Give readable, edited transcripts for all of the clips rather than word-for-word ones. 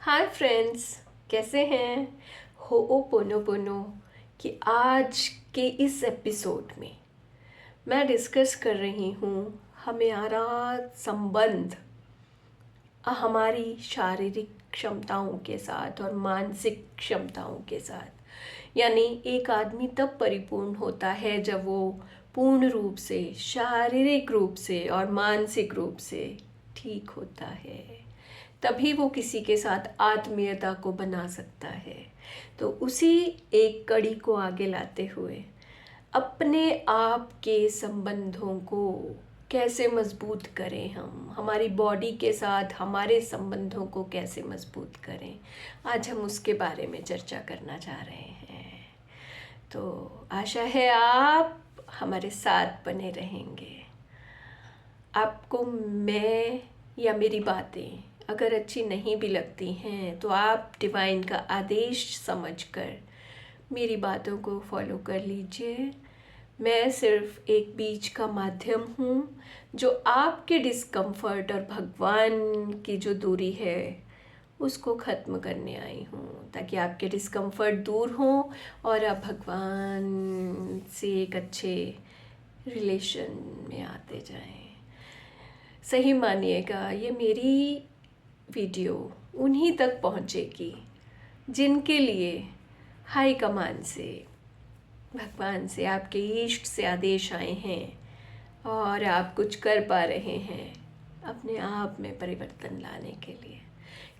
Hi friends, कैसे हैं? होओपोनोपोनो कि आज के इस एपिसोड में मैं डिस्कस कर रही हूँ हमारा संबंध हमारी शारीरिक क्षमताओं के साथ और मानसिक क्षमताओं के साथ। यानी एक आदमी तब परिपूर्ण होता है जब वो पूर्ण रूप से शारीरिक रूप से और मानसिक रूप से ठीक होता है, तभी वो किसी के साथ आत्मीयता को बना सकता है। तो उसी एक कड़ी को आगे लाते हुए अपने आप के संबंधों को कैसे मजबूत करें, हम हमारी बॉडी के साथ हमारे संबंधों को कैसे मजबूत करें, आज हम उसके बारे में चर्चा करना चाह रहे हैं। तो आशा है आप हमारे साथ बने रहेंगे। आपको मैं या मेरी बातें अगर अच्छी नहीं भी लगती हैं तो आप डिवाइन का आदेश समझकर मेरी बातों को फॉलो कर लीजिए। मैं सिर्फ एक बीच का माध्यम हूँ जो आपके डिस्कम्फर्ट और भगवान की जो दूरी है उसको ख़त्म करने आई हूँ, ताकि आपके डिस्कम्फर्ट दूर हों और आप भगवान से एक अच्छे रिलेशन में आते जाएं। सही मानिएगा, ये मेरी वीडियो उन्हीं तक पहुँचेगी जिनके लिए हाई कमान से, भगवान से, आपके ईष्ट से आदेश आए हैं और आप कुछ कर पा रहे हैं अपने आप में परिवर्तन लाने के लिए।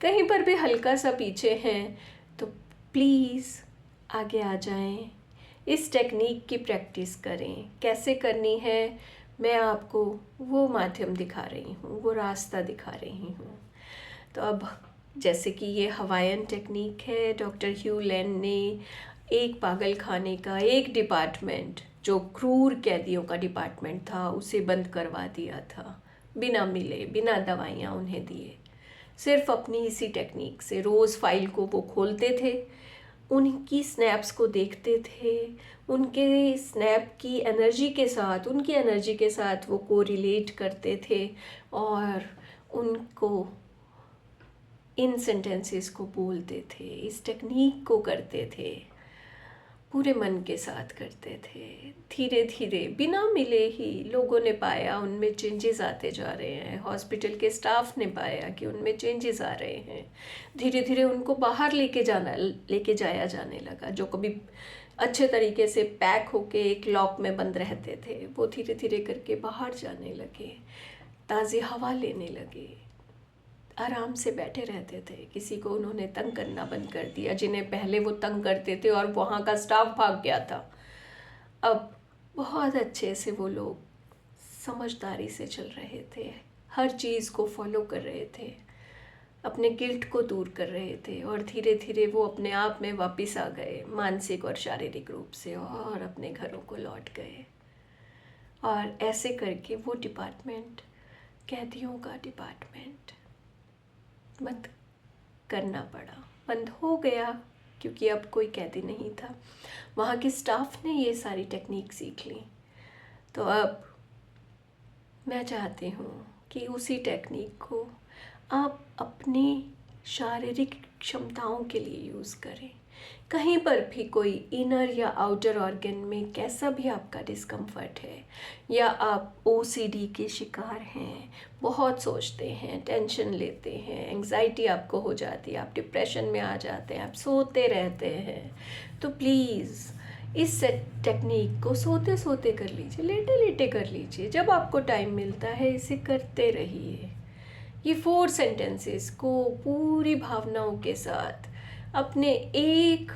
कहीं पर भी हल्का सा पीछे हैं तो प्लीज़ आगे आ जाएं, इस टेक्निक की प्रैक्टिस करें। कैसे करनी है मैं आपको वो माध्यम दिखा रही हूँ, वो रास्ता दिखा रही हूँ। तो अब जैसे कि ये हवाईयन टेक्निक है, डॉक्टर ह्यू लेन ने एक पागल खाने का एक डिपार्टमेंट जो क्रूर कैदियों का डिपार्टमेंट था उसे बंद करवा दिया था, बिना मिले, बिना दवाइयाँ उन्हें दिए। सिर्फ अपनी इसी टेक्निक से रोज़ फाइल को वो खोलते थे, उनकी स्नैप्स को देखते थे, उनके स्नैप की एनर्जी के साथ, उनकी एनर्जी के साथ वो कोरिलेट करते थे और उनको इन सेंटेंसेस को बोलते थे, इस टेक्निक को करते थे, पूरे मन के साथ करते थे। धीरे धीरे बिना मिले ही लोगों ने पाया उनमें चेंजेस आते जा रहे हैं, हॉस्पिटल के स्टाफ ने पाया कि उनमें चेंजेस आ रहे हैं। धीरे धीरे उनको बाहर लेके जाया जाने लगा। जो कभी अच्छे तरीके से पैक होके एक लॉक में बंद रहते थे वो धीरे धीरे करके बाहर जाने लगे, ताज़ी हवा लेने लगे, आराम से बैठे रहते थे। किसी को उन्होंने तंग करना बंद कर दिया, जिन्हें पहले वो तंग करते थे और वहाँ का स्टाफ भाग गया था, अब बहुत अच्छे से वो लोग समझदारी से चल रहे थे, हर चीज़ को फॉलो कर रहे थे, अपने गिल्ट को दूर कर रहे थे और धीरे धीरे वो अपने आप में वापस आ गए, मानसिक और शारीरिक रूप से, और अपने घरों को लौट गए। और ऐसे करके वो डिपार्टमेंट, कैदियों का डिपार्टमेंट, बंद करना पड़ा, बंद हो गया, क्योंकि अब कोई कैदी नहीं था। वहाँ के स्टाफ ने ये सारी टेक्निक सीख ली। तो अब मैं चाहती हूँ कि उसी टेक्निक को आप अपनी शारीरिक क्षमताओं के लिए यूज़ करें। कहीं पर भी कोई इनर या आउटर ऑर्गन में कैसा भी आपका डिस्कम्फर्ट है, या आप ओसीडी के शिकार हैं, बहुत सोचते हैं, टेंशन लेते हैं, एंग्जाइटी आपको हो जाती है, आप डिप्रेशन में आ जाते हैं, आप सोते रहते हैं, तो प्लीज़ इस टेक्निक को सोते सोते कर लीजिए, लेटे लेटे कर लीजिए। जब आपको टाइम मिलता है इसे करते रहिए। ये 4 सेंटेंसेस को पूरी भावनाओं के साथ अपने एक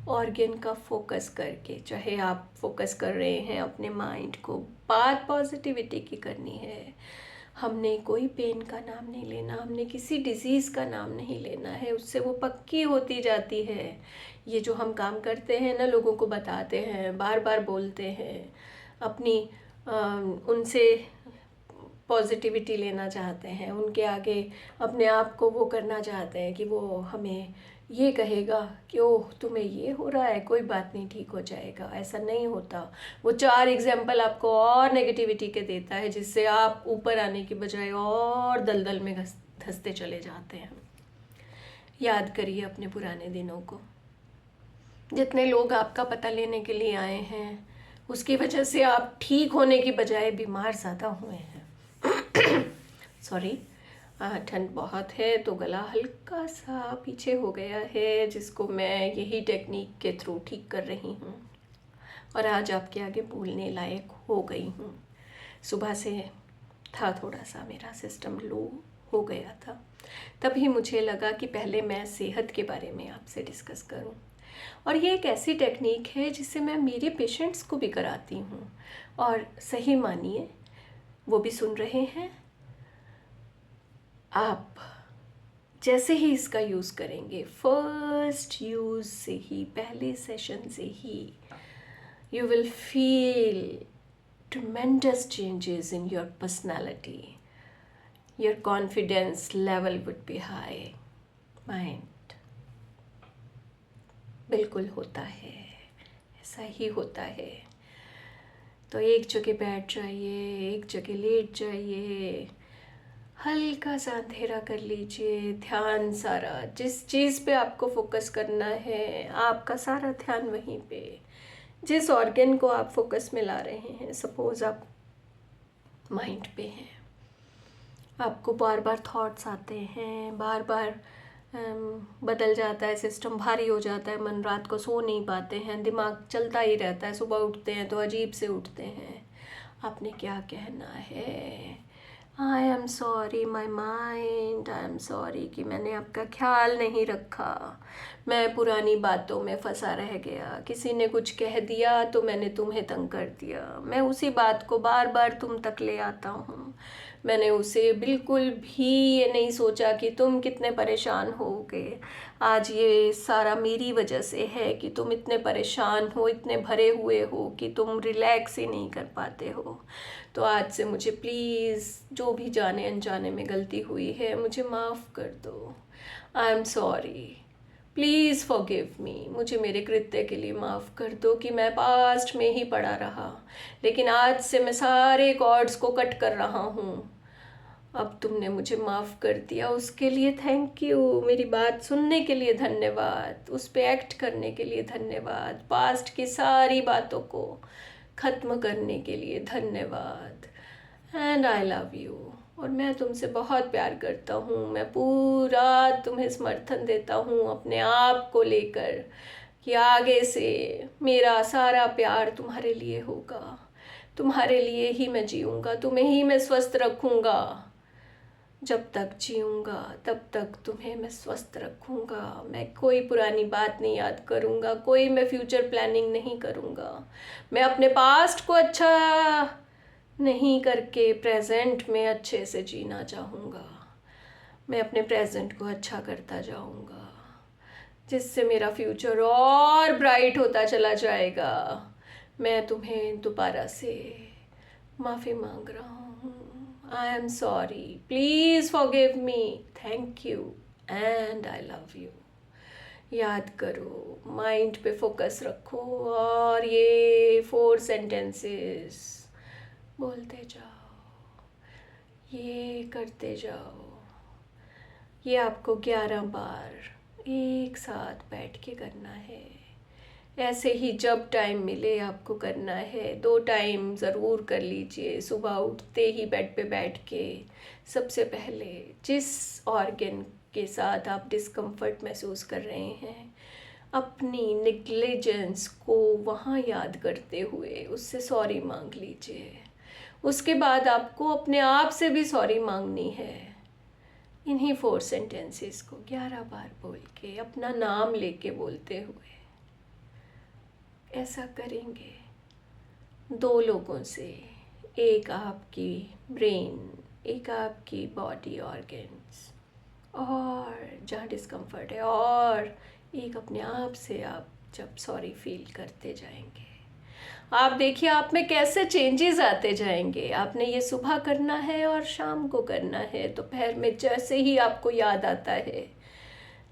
ऑर्गन का फोकस करके, चाहे आप फोकस कर रहे हैं अपने माइंड को, बात पॉजिटिविटी की करनी है। हमने कोई पेन का नाम नहीं लेना, हमने किसी डिजीज़ का नाम नहीं लेना है, उससे वो पक्की होती जाती है। ये जो हम काम करते हैं ना, लोगों को बताते हैं, बार बार बोलते हैं, अपनी उनसे पॉजिटिविटी लेना चाहते हैं, उनके आगे अपने आप को वो करना चाहते हैं कि वो हमें ये कहेगा कि ओह तुम्हें ये हो रहा है, कोई बात नहीं, ठीक हो जाएगा। ऐसा नहीं होता। वो 4 एग्जाम्पल आपको और नेगेटिविटी के देता है, जिससे आप ऊपर आने की बजाय और दलदल में धंसते चले जाते हैं। याद करिए अपने पुराने दिनों को। जितने लोग आपका पता लेने के लिए आए हैं, उसकी वजह से आप ठीक होने की बजाय बीमार ज़्यादा हुए हैं। सॉरी, ठंड बहुत है तो गला हल्का सा पीछे हो गया है, जिसको मैं यही टेक्निक के थ्रू ठीक कर रही हूँ और आज आपके आगे बोलने लायक हो गई हूँ। सुबह से था थोड़ा सा मेरा सिस्टम लो हो गया था, तभी मुझे लगा कि पहले मैं सेहत के बारे में आपसे डिस्कस करूं। और ये एक ऐसी टेक्निक है जिसे मैं मेरे पेशेंट्स को भी कराती हूँ, और सही मानिए वो भी सुन रहे हैं। आप जैसे ही इसका यूज़ करेंगे, फर्स्ट यूज़ से ही, पहले सेशन से ही, you will feel tremendous changes in your personality. Your confidence level would be high. Mind. बिल्कुल होता है, ऐसा ही होता है। तो एक जगह बैठ जाइए, एक जगह लेट जाइए, हल्का सा अंधेरा कर लीजिए, ध्यान सारा जिस चीज़ पे आपको फोकस करना है, आपका सारा ध्यान वहीं पे, जिस ऑर्गन को आप फोकस में ला रहे हैं। सपोज आप माइंड पे हैं, आपको बार बार थॉट्स आते हैं, बार बार बदल जाता है, सिस्टम भारी हो जाता है, मन रात को सो नहीं पाते हैं, दिमाग चलता ही रहता है, सुबह उठते हैं तो अजीब से उठते हैं। आपने क्या कहना है? I am sorry my mind, I am sorry कि मैंने आपका ख्याल नहीं रखा, मैं पुरानी बातों में फंसा रह गया, किसी ने कुछ कह दिया तो मैंने तुम्हें तंग कर दिया, मैं उसी बात को बार बार तुम तक ले आता हूँ, मैंने उसे बिल्कुल भी ये नहीं सोचा कि तुम कितने परेशान होगे। आज ये सारा मेरी वजह से है कि तुम इतने परेशान हो, इतने भरे हुए हो कि तुम रिलैक्स ही नहीं कर पाते हो। तो आज से मुझे प्लीज़, जो भी जाने अनजाने में गलती हुई है, मुझे माफ़ कर दो। I am sorry, please forgive me, मुझे मेरे कृत्य के लिए माफ़ कर दो कि मैं पास्ट में ही पड़ा रहा, लेकिन आज से मैं सारे कॉर्ड्स को कट कर रहा हूँ। अब तुमने मुझे माफ़ कर दिया, उसके लिए थैंक यू, मेरी बात सुनने के लिए धन्यवाद, उस पर एक्ट करने के लिए धन्यवाद, पास्ट की सारी बातों को ख़त्म करने के लिए धन्यवाद। एंड आई लव यू, और मैं तुमसे बहुत प्यार करता हूँ, मैं पूरा तुम्हें समर्थन देता हूँ अपने आप को लेकर कि आगे से मेरा सारा प्यार तुम्हारे लिए होगा, तुम्हारे लिए ही मैं जीऊँगा, तुम्हें ही मैं स्वस्थ रखूँगा, जब तक जीऊँगा तब तक तुम्हें मैं स्वस्थ रखूँगा, मैं कोई पुरानी बात नहीं याद करूँगा, कोई मैं फ्यूचर प्लानिंग नहीं करूँगा, मैं अपने पास्ट को अच्छा नहीं करके प्रेजेंट में अच्छे से जीना चाहूँगा, मैं अपने प्रेजेंट को अच्छा करता जाऊँगा, जिससे मेरा फ्यूचर और ब्राइट होता चला जाएगा। मैं तुम्हें दोबारा से माफ़ी मांग रहा हूँ। I am sorry, please forgive me, thank you and I love you. याद करो, माइंड पे फोकस रखो और ये 4 सेंटेंसेस बोलते जाओ, ये करते जाओ। ये आपको 11 बार एक साथ बैठ के करना है। ऐसे ही जब टाइम मिले आपको करना है। 2 टाइम ज़रूर कर लीजिए, सुबह उठते ही बेड पे बैठ के। सबसे पहले जिस ऑर्गन के साथ आप डिस्कम्फर्ट महसूस कर रहे हैं, अपनी निग्लिजेंस को वहाँ याद करते हुए उससे सॉरी मांग लीजिए। उसके बाद आपको अपने आप से भी सॉरी मांगनी है। इन्हीं 4 सेंटेंसेस को 11 बार बोल के, अपना नाम लेके बोलते हुए ऐसा करेंगे 2 लोगों से, एक आपकी ब्रेन, एक आपकी बॉडी ऑर्गन्स और जहाँ डिस्कम्फर्ट है, और एक अपने आप से आप जब सॉरी फील करते जाएंगे, आप देखिए आप में कैसे चेंजेस आते जाएंगे। आपने ये सुबह करना है और शाम को करना है। दोपहर में जैसे ही आपको याद आता है,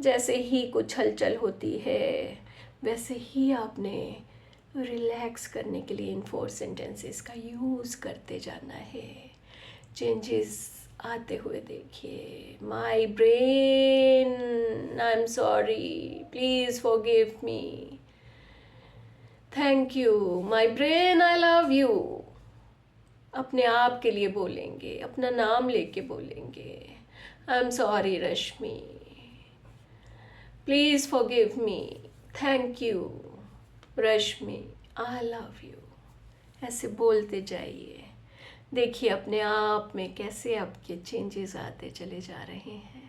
जैसे ही कुछ हलचल होती है, वैसे ही आपने रिलैक्स करने के लिए इन 4 सेंटेंसेस का यूज़ करते जाना है। चेंजेस आते हुए देखिए। My brain, I am I'm sorry. Please forgive me. Thank you. My brain, I love you. अपने आप के लिए बोलेंगे, अपना नाम लेके बोलेंगे. I'm sorry, Rashmi. Please forgive me. Thank you, Rashmi. I love you. ऐसे बोलते जाइए. देखिए अपने आप में कैसे आपके चेंजेस आते चले जा रहे हैं.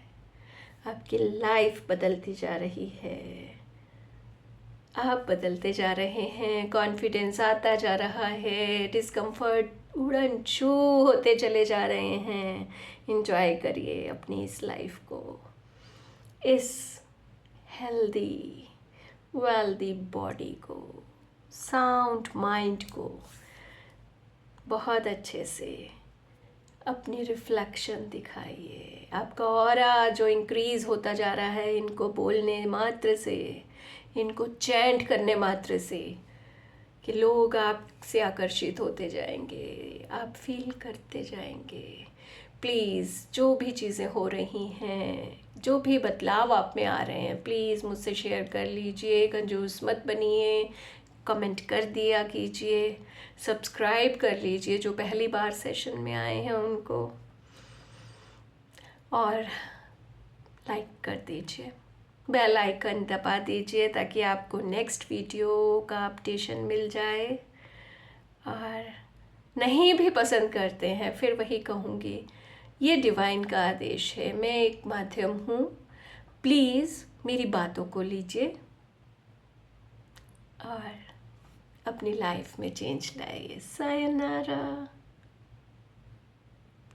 आपकी लाइफ बदलती जा रही है. आप बदलते जा रहे हैं. कॉन्फिडेंस आता जा रहा है. डिस्कम्फर्ट उड़न छू होते चले जा रहे हैं. इंजॉय करिए अपनी इस लाइफ को, इस हेल्दी वेल्दी बॉडी को, साउंड माइंड को. बहुत अच्छे से अपनी रिफ्लेक्शन दिखाइए. आपका ऑरा जो इंक्रीज़ होता जा रहा है, इनको बोलने मात्र से, इनको चैंट करने मात्र से, कि लोग आपसे आकर्षित होते जाएंगे. आप फील करते जाएंगे. प्लीज़ जो भी चीज़ें हो रही हैं, जो भी बदलाव आप में आ रहे हैं, प्लीज़ मुझसे शेयर कर लीजिए. कंजूस मत बनिए. कमेंट कर दिया कीजिए. सब्सक्राइब कर लीजिए जो पहली बार सेशन में आए हैं उनको, और लाइक कर दीजिए. बेल आइकन दबा दीजिए ताकि आपको नेक्स्ट वीडियो का अपडेशन मिल जाए. और नहीं भी पसंद करते हैं, फिर वही कहूँगी, ये डिवाइन का आदेश है. मैं एक माध्यम हूँ. प्लीज़ मेरी बातों को लीजिए और अपनी लाइफ में चेंज लाइए. सायोनारा.